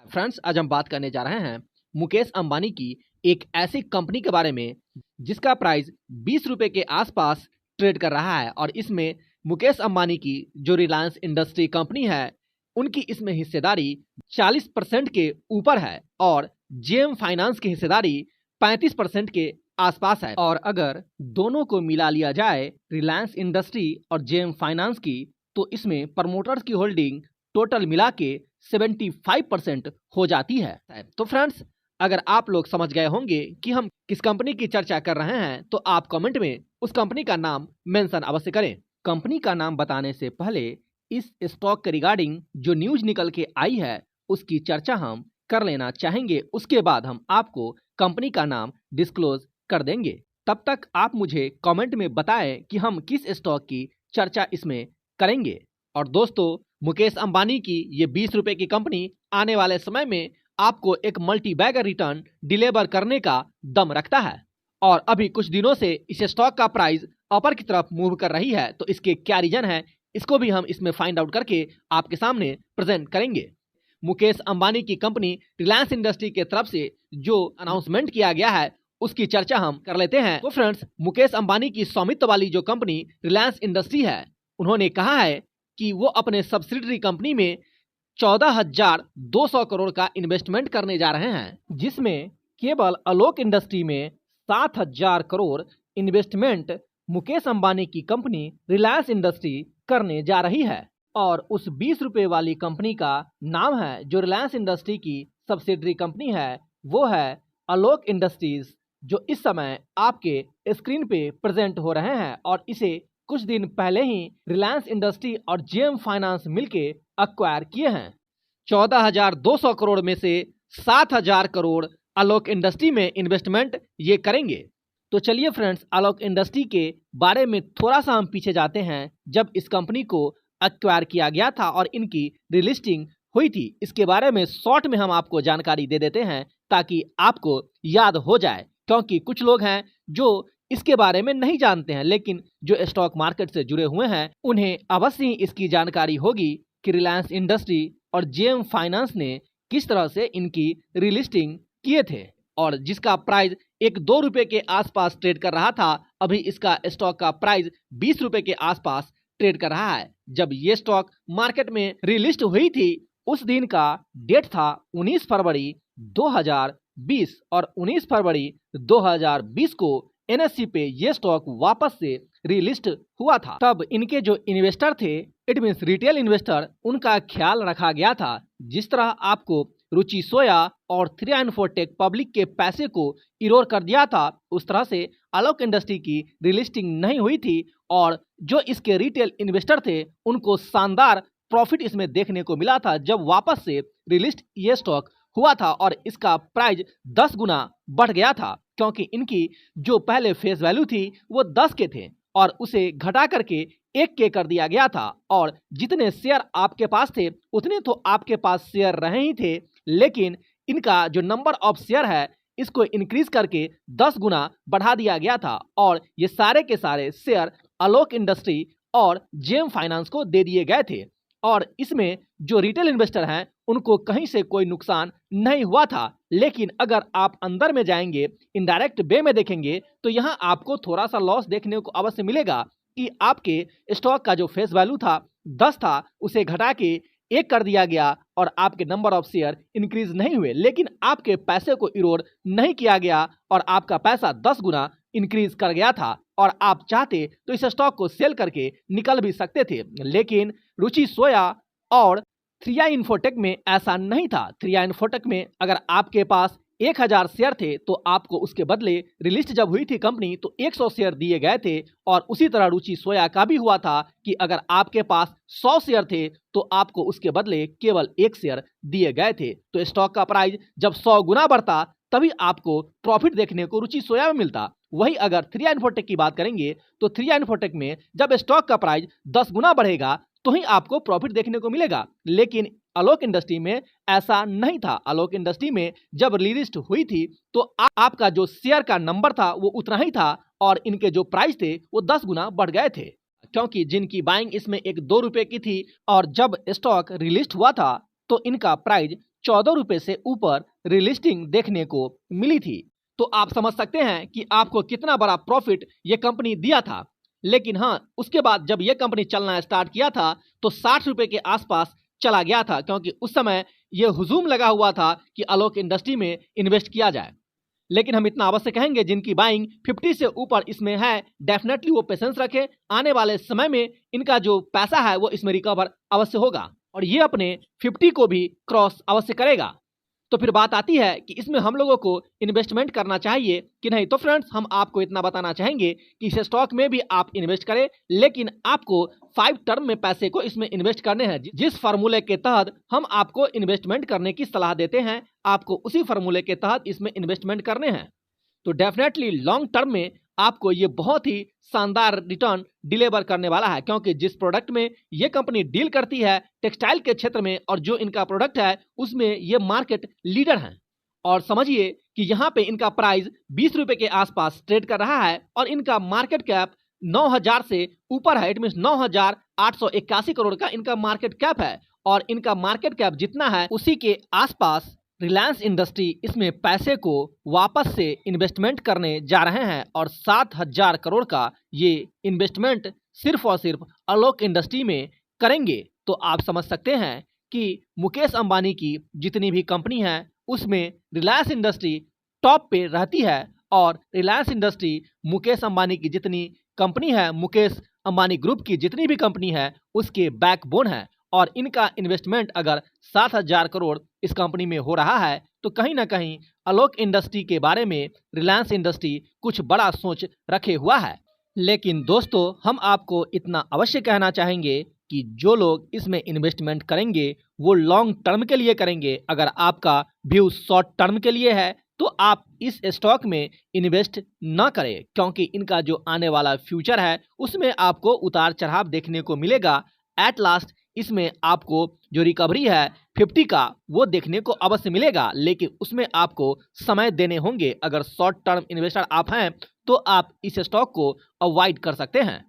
Friends, आज हम बात करने जा रहे हैं मुकेश अंबानी की एक ऐसी कंपनी के बारे में जिसका प्राइस 20 रुपए के आसपास ट्रेड कर रहा है। और इसमें मुकेश अंबानी की जो रिलायंस इंडस्ट्री कंपनी है उनकी इसमें हिस्सेदारी 40% के ऊपर है और जेएम फाइनेंस की हिस्सेदारी 35% के आसपास है। और अगर दोनों को मिला लिया जाए, रिलायंस इंडस्ट्री और जेएम फाइनेंस की, तो इसमें प्रमोटर्स की होल्डिंग टोटल मिला के 75% हो जाती है। तो फ्रेंड्स, अगर आप लोग समझ गए होंगे कि हम किस कंपनी की चर्चा कर रहे हैं, तो आप कमेंट में उस कंपनी का नाम मेंशन अवश्य करें। कंपनी का नाम बताने से पहले इस स्टॉक के रिगार्डिंग जो न्यूज निकल के आई है उसकी चर्चा हम कर लेना चाहेंगे। उसके बाद हम आपको कंपनी का नाम डिस्क्लोज कर देंगे। तब तक आप मुझे कमेंट में बताएं कि हम किस स्टॉक की चर्चा इसमें करेंगे। और दोस्तों, मुकेश अंबानी की ये 20 रुपए की कंपनी आने वाले समय में आपको एक मल्टी बैगर रिटर्न डिलीवर करने का दम रखता है। और अभी कुछ दिनों से इस स्टॉक का प्राइस अपर की तरफ मूव कर रही है, तो इसके क्या रीजन है इसको भी हम इसमें फाइंड आउट करके आपके सामने प्रेजेंट करेंगे। मुकेश अंबानी की कंपनी रिलायंस इंडस्ट्री के तरफ से जो अनाउंसमेंट किया गया है उसकी चर्चा हम कर लेते हैं। तो फ्रेंड्स, मुकेश अंबानी की स्वामित्व वाली जो कंपनी रिलायंस इंडस्ट्री है, उन्होंने कहा है कि वो अपने सब्सिडरी कंपनी में 14,200 करोड़ का इन्वेस्टमेंट करने जा रहे हैं, जिसमें केवल आलोक इंडस्ट्री में 7,000 करोड़ इन्वेस्टमेंट मुकेश अंबानी की कंपनी रिलायंस इंडस्ट्री करने जा रही है। और उस 20 रुपए वाली कंपनी का नाम है, जो रिलायंस इंडस्ट्री की सब्सिडरी कंपनी है, वो है आलोक इंडस्ट्रीज, जो इस समय आपके स्क्रीन पे प्रेजेंट हो रहे हैं। और इसे कुछ दिन पहले ही रिलायंस इंडस्ट्री और जेएम फाइनेंस मिलके अक्वायर किए हैं। 14,200 करोड़ में से 7,000 करोड़ आलोक इंडस्ट्री में इन्वेस्टमेंट ये करेंगे। तो चलिए फ्रेंड्स, आलोक इंडस्ट्री के बारे में थोड़ा सा हम पीछे जाते हैं। जब इस कंपनी को अक्वायर किया गया था और इनकी रिलिस्टिंग हुई थी, इसके बारे में शॉर्ट में हम आपको जानकारी दे देते हैं ताकि आपको याद हो जाए, क्योंकि कुछ लोग हैं जो इसके बारे में नहीं जानते हैं, लेकिन जो स्टॉक मार्केट से जुड़े हुए हैं उन्हें अवश्य ही इसकी जानकारी होगी कि रिलायंस इंडस्ट्री और जेएम फाइनेंस ने किस तरह से इनकी रिलिस्टिंग किए थे। और जिसका प्राइस 1-2 रुपए के आसपास ट्रेड कर रहा था, अभी इसका स्टॉक का प्राइस 20 रुपए के आसपास ट्रेड कर रहा है। जब ये स्टॉक मार्केट में रिलिस्ट हुई थी, उस दिन का डेट था 19 फरवरी 2020 और 19 फरवरी 2020 को एनएससी पे ये स्टॉक वापस से रिलिस्ट हुआ था। तब इनके जो इन्वेस्टर थे, इट मींस रिटेल इन्वेस्टर, उनका ख्याल रखा गया था। जिस तरह आपको रुचि सोया और 3i/4टेक पब्लिक के पैसे को इरोर कर दिया था, उस तरह से आलोक इंडस्ट्री की रिलिस्टिंग नहीं हुई थी और जो इसके रिटेल इन्वेस्टर थे उनको शानदार प्रॉफिट इसमें देखने को मिला था जब वापस से रिलिस्ट ये स्टॉक हुआ था। और इसका प्राइस 10 गुना बढ़ गया था, क्योंकि इनकी जो पहले फेस वैल्यू थी वो 10 के थे और उसे घटा करके 1 के कर दिया गया था। और जितने शेयर आपके पास थे उतने तो आपके पास शेयर रहे ही थे, लेकिन इनका जो नंबर ऑफ शेयर है इसको इंक्रीज करके 10 गुना बढ़ा दिया गया था। और ये सारे के सारे शेयर आलोक इंडस्ट्री और जेएम फाइनेंस को दे दिए गए थे। और इसमें जो रिटेल इन्वेस्टर हैं उनको कहीं से कोई नुकसान नहीं हुआ था। लेकिन अगर आप अंदर में जाएंगे, इनडायरेक्ट वे में देखेंगे, तो यहाँ आपको थोड़ा सा लॉस देखने को अवश्य मिलेगा कि आपके स्टॉक का जो फेस वैल्यू था 10 था, उसे घटा के 1 कर दिया गया और आपके नंबर ऑफ शेयर इंक्रीज नहीं हुए, लेकिन आपके पैसे को इरोड नहीं किया गया और आपका पैसा 10 गुना इंक्रीज कर गया था। और आप चाहते तो इस स्टॉक को सेल करके निकल भी सकते थे, लेकिन रुचि सोया और 3i/4टेक में ऐसा नहीं था। 3i/4टेक में अगर आपके पास 1,000 शेयर थे तो आपको उसके बदले रिलिस्ट जब हुई थी कंपनी तो 100 शेयर दिए गए थे। और उसी तरह रुचि सोया का भी हुआ था कि अगर आपके पास 100 शेयर थे तो आपको उसके बदले केवल 1 शेयर दिए गए थे। तो स्टॉक का प्राइस जब 100 गुना बढ़ता तभी आपको प्रॉफिट देखने को रुचि सोया में मिलता। वही अगर 3i/4टेक की बात करेंगे तो 3i/4टेक में जब स्टॉक का प्राइस 10 गुना बढ़ेगा तो ही आपको प्रॉफिट देखने को मिलेगा, लेकिन आलोक इंडस्ट्री में ऐसा नहीं था। आलोक इंडस्ट्री में जब रिलिस्ट हुई थी तो आपका जो शेयर का नंबर था वो उतना ही था और इनके जो प्राइस थे वो 10 गुना बढ़ गए थे, क्योंकि जिनकी बाइंग इसमें 1-2 रुपए की थी और जब स्टॉक रिलिस्ट हुआ था तो इनका प्राइस ₹14 से ऊपर रिलिस्टिंग देखने को मिली थी। तो आप समझ सकते हैं कि आपको कितना बड़ा प्रॉफिट ये कंपनी दिया था। लेकिन हाँ, उसके बाद जब ये कंपनी चलना स्टार्ट किया था तो ₹60 के आसपास चला गया था, क्योंकि उस समय ये हुजूम लगा हुआ था कि आलोक इंडस्ट्री में इन्वेस्ट किया जाए। लेकिन हम इतना अवश्य कहेंगे, जिनकी बाइंग 50 से ऊपर इसमें है, डेफिनेटली वो पेशेंस रखें। आने वाले समय में इनका जो पैसा है वो इसमें रिकवर अवश्य होगा और ये अपने 50 को भी क्रॉस अवश्य करेगा। तो फिर बात आती है कि इसमें हम लोगों को इन्वेस्टमेंट करना चाहिए कि नहीं। तो फ्रेंड्स, हम आपको इतना बताना चाहेंगे कि इस स्टॉक में भी आप इन्वेस्ट करें, लेकिन आपको 5 टर्म में पैसे को इसमें इन्वेस्ट करने हैं। जिस फार्मूले के तहत हम आपको इन्वेस्टमेंट करने की सलाह देते हैं, आपको उसी फार्मूले के तहत इसमें इन्वेस्टमेंट करने हैं। तो डेफिनेटली लॉन्ग टर्म में आपको ये बहुत ही शानदार रिटर्न डिलीवर करने वाला है, क्योंकि जिस प्रोडक्ट में ये कंपनी डील करती है टेक्सटाइल के क्षेत्र में, और जो इनका प्रोडक्ट है उसमें ये मार्केट लीडर हैं। और समझिए कि यहाँ पे इनका प्राइस ₹20 के आसपास ट्रेड कर रहा है और इनका मार्केट कैप 9,000 से ऊपर है। इट मीन्स 9,881 करोड़ का इनका मार्केट कैप है और इनका मार्केट कैप जितना है उसी के आसपास रिलायंस इंडस्ट्री इसमें पैसे को वापस से इन्वेस्टमेंट करने जा रहे हैं और 7,000 करोड़ का ये इन्वेस्टमेंट सिर्फ और सिर्फ आलोक इंडस्ट्री में करेंगे। तो आप समझ सकते हैं कि मुकेश अंबानी की जितनी भी कंपनी है उसमें रिलायंस इंडस्ट्री टॉप पे रहती है और रिलायंस इंडस्ट्री मुकेश अंबानी की जितनी कंपनी है, मुकेश अंबानी ग्रुप की जितनी भी कंपनी है, उसके बैकबोन है। और इनका इन्वेस्टमेंट अगर 7,000 करोड़ इस कंपनी में हो रहा है तो कहीं ना कहीं आलोक इंडस्ट्री के बारे में रिलायंस इंडस्ट्री कुछ बड़ा सोच रखे हुआ है। लेकिन दोस्तों, हम आपको इतना अवश्य कहना चाहेंगे कि जो लोग इसमें इन्वेस्टमेंट करेंगे वो लॉन्ग टर्म के लिए करेंगे। अगर आपका व्यू शॉर्ट टर्म के लिए है तो आप इस स्टॉक में इन्वेस्ट न करें, क्योंकि इनका जो आने वाला फ्यूचर है उसमें आपको उतार चढ़ाव देखने को मिलेगा। एट लास्ट इसमें आपको जो रिकवरी है 50 का वो देखने को अवश्य मिलेगा, लेकिन उसमें आपको समय देने होंगे। अगर शॉर्ट टर्म इन्वेस्टर आप हैं तो आप इस स्टॉक को अवॉइड कर सकते हैं।